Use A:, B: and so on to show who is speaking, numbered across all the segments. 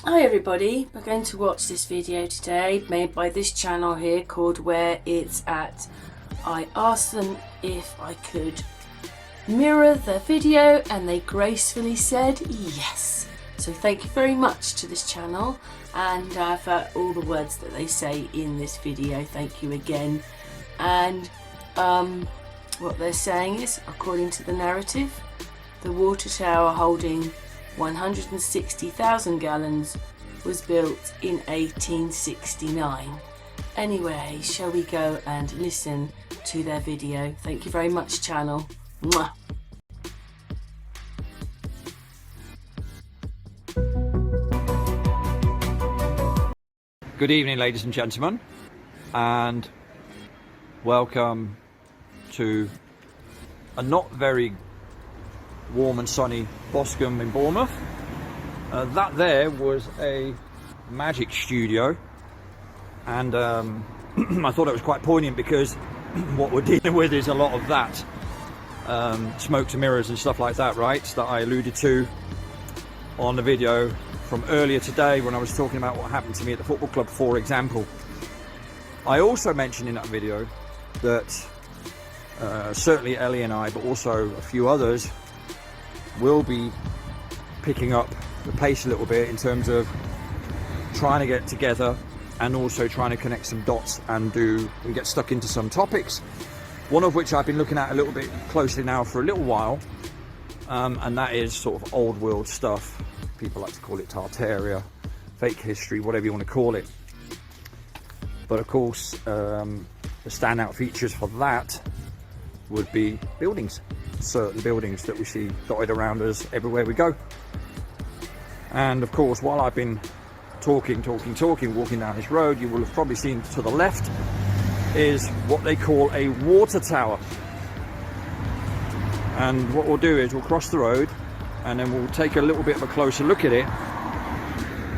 A: Hi everybody, we're going to watch this video today made by this channel here called Where It's At. I asked them if I could mirror their video and they gracefully said yes. So thank you very much to this channel and for all the words that they say in this video. Thank you again. And what they're saying is, according to the narrative, the water tower holding 160,000 gallons was built in 1869. Anyway, shall we go and listen to their video? Thank you very much, channel. Mwah.
B: Good evening, ladies and gentlemen, and welcome to a not very warm and sunny Boscombe in Bournemouth. That there was a magic studio, and I thought it was quite poignant because what we're dealing with is a lot of that smokes and mirrors and stuff like that, right, that I alluded to on the video from earlier today when I was talking about what happened to me at the football club, for example. I also mentioned in that video that certainly Ellie and I, but also a few others, will be picking up the pace a little bit in terms of trying to get together and also trying to connect some dots and get stuck into some topics, one of which I've been looking at a little bit closely now for a little while, and that is sort of old world stuff. People like to call it Tartaria, fake history, whatever you want to call it. But of course, the standout features for that would be buildings, certain buildings that we see dotted around us everywhere we go. And of course, while I've been talking, walking down this road, you will have probably seen to the left is what they call a water tower. And what we'll do is we'll cross the road and then we'll take a little bit of a closer look at it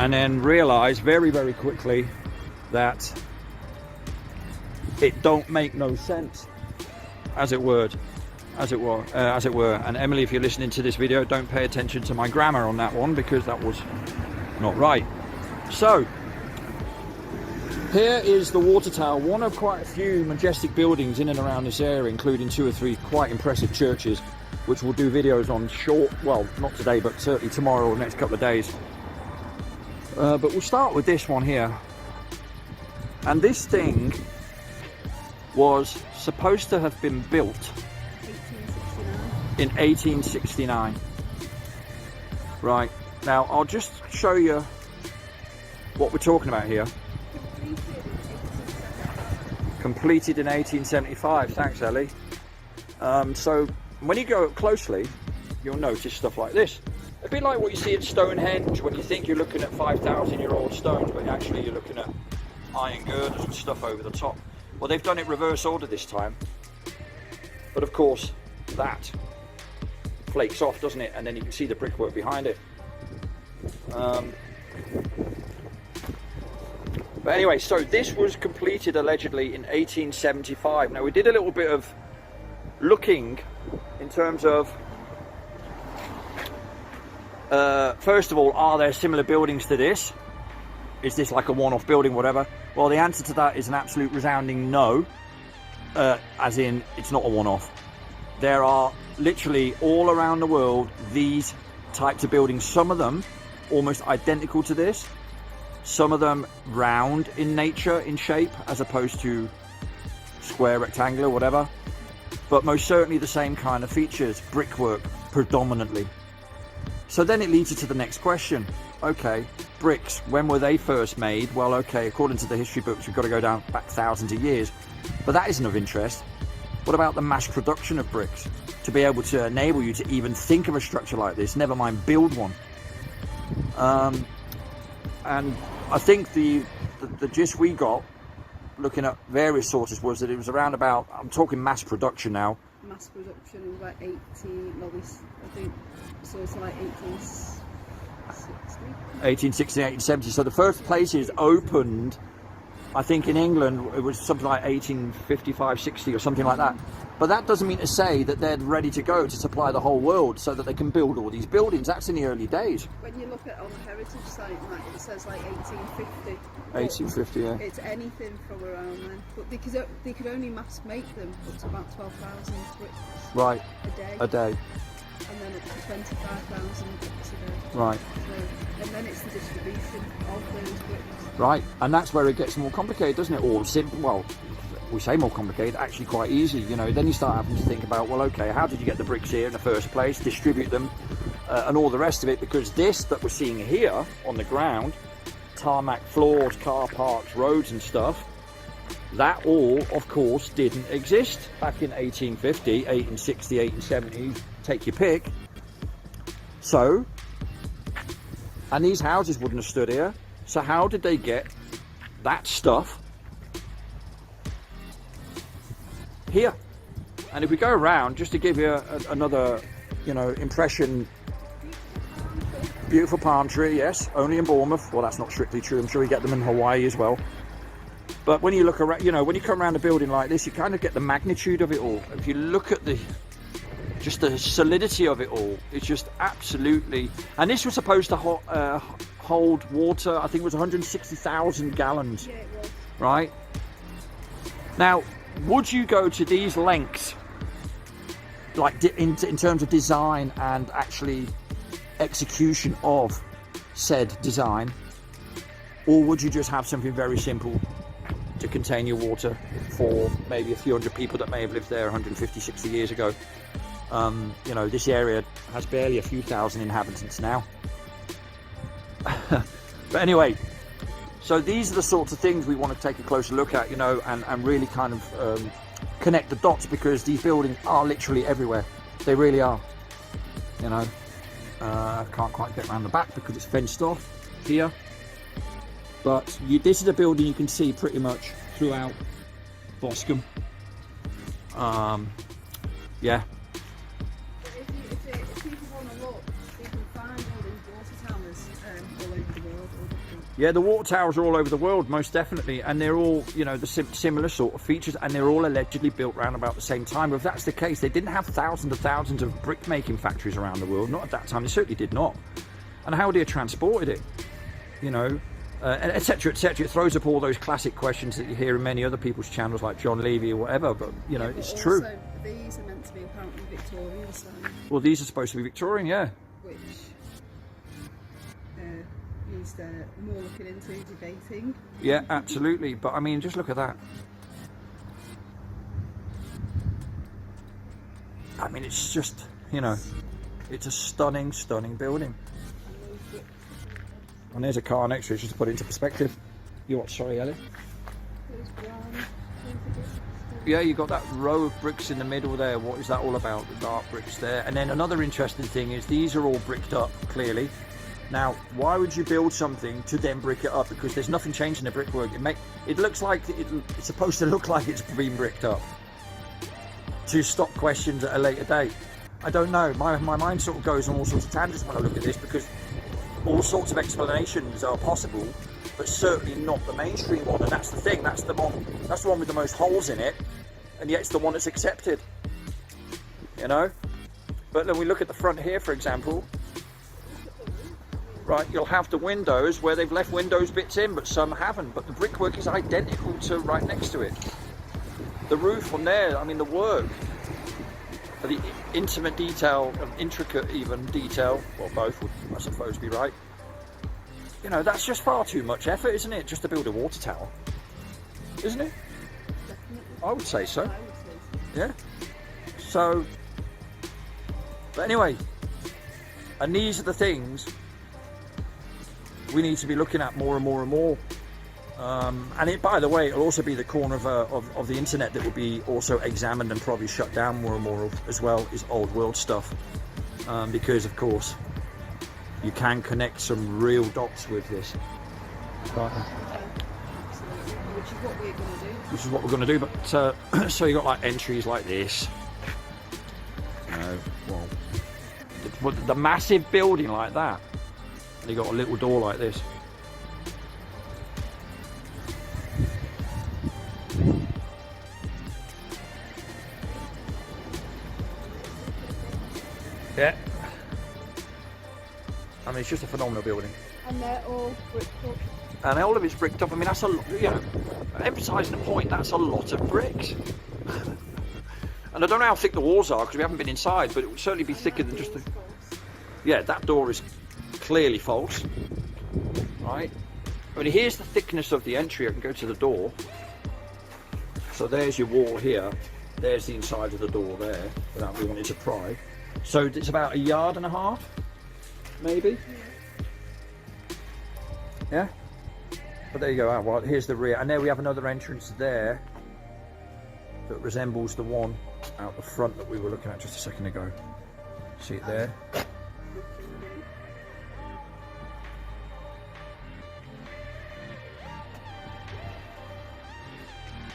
B: and then realize very, very quickly that it don't make no sense, as it were. And Emily, if you're listening to this video, don't pay attention to my grammar on that one because that was not right. So here is the water tower, one of quite a few majestic buildings in and around this area, including 2 or 3 quite impressive churches, which we'll do videos on well, not today, but certainly tomorrow or the next couple of days. But we'll start with this one here. And this thing was supposed to have been built in 1869. Right, now I'll just show you what we're talking about here. Completed in 1875, thanks Ellie. So when you go up closely, you'll notice stuff like this. A bit like what you see at Stonehenge when you think you're looking at 5,000-year-old stones, but actually you're looking at iron girders and stuff over the top. Well, they've done it reverse order this time. But of course, that flakes off, doesn't it? And then you can see the brickwork behind it. But anyway, so this was completed allegedly in 1875. Now we did a little bit of looking in terms of first of all, are there similar buildings to this? Is this like a one-off building, whatever? Well, the answer to that is an absolute resounding no, as in it's not a one-off. There are literally all around the world these types of buildings, some of them almost identical to this, some of them round in nature, in shape, as opposed to square, rectangular, whatever, but most certainly the same kind of features, brickwork predominantly. So then it leads you to the next question. Okay, bricks, when were they first made? Well, okay, according to the history books, we've got to go down back thousands of years, but that isn't of interest. What about the mass production of bricks to be able to enable you to even think of a structure like this, never mind build one? And I think the gist we got looking at various sources was that it was around about, I'm talking mass production now.
C: Mass production in about 18, well, I think, so it's like 1860.
B: 1860, 1870. So the first places opened, I think in England, it was something like 1855, 60 or something like that. But that doesn't mean to say that they're ready to go to supply the whole world so that they can build all these buildings. That's in the early days.
C: When you look at on the heritage site, like, it says like 1850.
B: 1850, yeah.
C: It's anything from around then. But because they could only mass make them up to about 12,000 bricks
B: Right.
C: a day.
B: A day.
C: And then up to 25,000 bricks a day.
B: Right.
C: So, and then it's the distribution of those bricks.
B: Right. And that's where it gets more complicated, doesn't it? Or simple. Well, we say more complicated, actually quite easy. You know, then you start having to think about, well, okay, how did you get the bricks here in the first place? Distribute them, and all the rest of it. Because this that we're seeing here on the ground, tarmac floors, car parks, roads and stuff, that all, of course, didn't exist back in 1850, 1860, 1870, take your pick. So, and these houses wouldn't have stood here. So how did they get that stuff here? And if we go around, just to give you another, you know, impression. Beautiful palm tree, yes, only in Bournemouth. Well, that's not strictly true. I'm sure you get them in Hawaii as well. But when you look around, you know, when you come around a building like this, you kind of get the magnitude of it all. If you look at just the solidity of it all, it's just absolutely. And this was supposed to hold water. I think it was 160,000 gallons.
C: Yeah, it was.
B: Right. Now, would you go to these lengths, like in terms of design and actually execution of said design, or would you just have something very simple to contain your water for maybe a few hundred people that may have lived there 150, 60 years ago? You know, this area has barely a few thousand inhabitants now. But anyway, so these are the sorts of things we want to take a closer look at, you know, and really kind of connect the dots, because these buildings are literally everywhere. They really are, you know. I can't quite get around the back because it's fenced off here. But this is a building you can see pretty much throughout Boscombe. Yeah.
C: If people want to look, they can find all these water towers all over the world.
B: Yeah, the water towers are all over the world, most definitely, and they're all, you know, the similar sort of features, and they're all allegedly built around about the same time. But if that's the case, they didn't have thousands and thousands of brick making factories around the world. Not at that time. They certainly did not. And how would they have transported it? You know, etc., etc. It throws up all those classic questions that you hear in many other people's channels, like John Levy or whatever. But you know, it's true.
C: These are meant to be apparently Victorian style.
B: Well, these are supposed to be Victorian, yeah.
C: Which is more looking into debating.
B: Yeah, absolutely. But I mean, just look at that. I mean, it's just, you know, it's a stunning, stunning building. And there's a car next to it, just to put it into perspective. You what? Sorry, Ellie. Yeah, you got that row of bricks in the middle there. What is that all about? The dark bricks there. And then another interesting thing is these are all bricked up, clearly. Now, why would you build something to then brick it up? Because there's nothing changing the brickwork. It looks like it's supposed to look like it's been bricked up to stop questions at a later date. I don't know. My mind sort of goes on all sorts of tangents when I look at this, because all sorts of explanations are possible, but certainly not the mainstream one. And that's the thing. That's the one with the most holes in it, and yet it's the one that's accepted. You know. But then we look at the front here, for example. Right, you'll have the windows where they've left windows bits in, but some haven't. But the brickwork is identical to right next to it. The roof on there, I mean, the work for the intimate detail and intricate even detail, well, both would, I suppose, be right. You know, that's just far too much effort, isn't it, just to build a water tower? Isn't it? Definitely. I would say so. Yeah. So, but anyway, and these are the things we need to be looking at more and more and more. And it, by the way, it'll also be the corner of the internet that will be also examined and probably shut down more and more of, as well, is old world stuff. Because, of course, you can connect some real dots with this. Can't you?
C: Which is what we're going to do.
B: Which is what we're going to do. But so you got like entries like this. You know, well, the massive building like that. And you got a little door like this. mean, it's just a phenomenal building.
C: And they're all bricked up.
B: And all of it's bricked up. I mean, that's a lot, you know, emphasising the point, that's a lot of bricks. And I don't know how thick the walls are because we haven't been inside, but it would certainly be thicker than just the... Yeah, that door is clearly false. Right? I mean, here's the thickness of the entry. I can go to the door. So there's your wall here. There's the inside of the door there, without me wanting to pry. So it's about 1.5 yards, maybe? Yeah? But there you go. Well, here's the rear. And there we have another entrance there that resembles the one out the front that we were looking at just a second ago. See it there?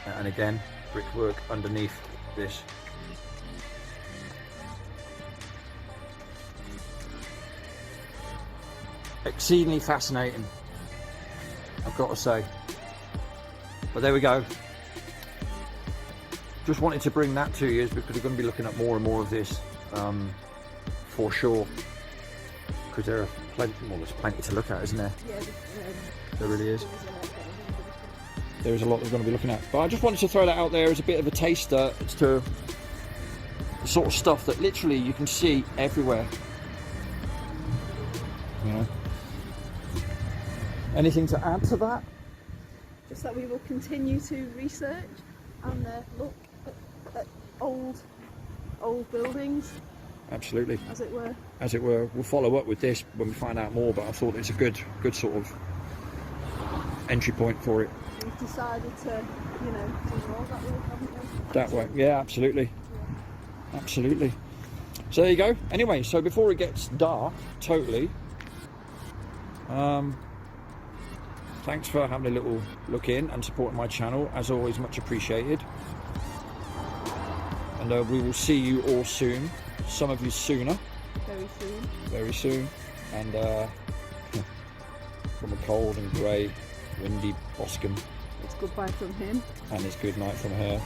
B: And again, brickwork underneath this. Exceedingly fascinating, I've got to say. But there we go. Just wanted to bring that to you because we're going to be looking at more and more of this for sure. Because there are plenty, well, there's plenty to look at, isn't there?
C: Yeah,
B: There really is. There is a lot we're going to be looking at. But I just wanted to throw that out there as a bit of a taster as to the sort of stuff that literally you can see everywhere. You know. Anything to add to that?
C: just that we will continue to research and look at old buildings.
B: Absolutely.
C: As it were.
B: As it were. We'll follow up with this when we find out more, but I thought it's a good sort of entry point for it.
C: We've decided to, do more that way, haven't we?
B: That way, yeah, absolutely. Yeah. Absolutely. So there you go. Anyway, so before it gets dark, totally, thanks for having a little look in and supporting my channel. As always, much appreciated. And we will see you all soon. Some of you sooner.
C: Very soon.
B: Very soon. And from a cold and grey, windy Boscombe.
C: It's goodbye from him.
B: And it's good night from her.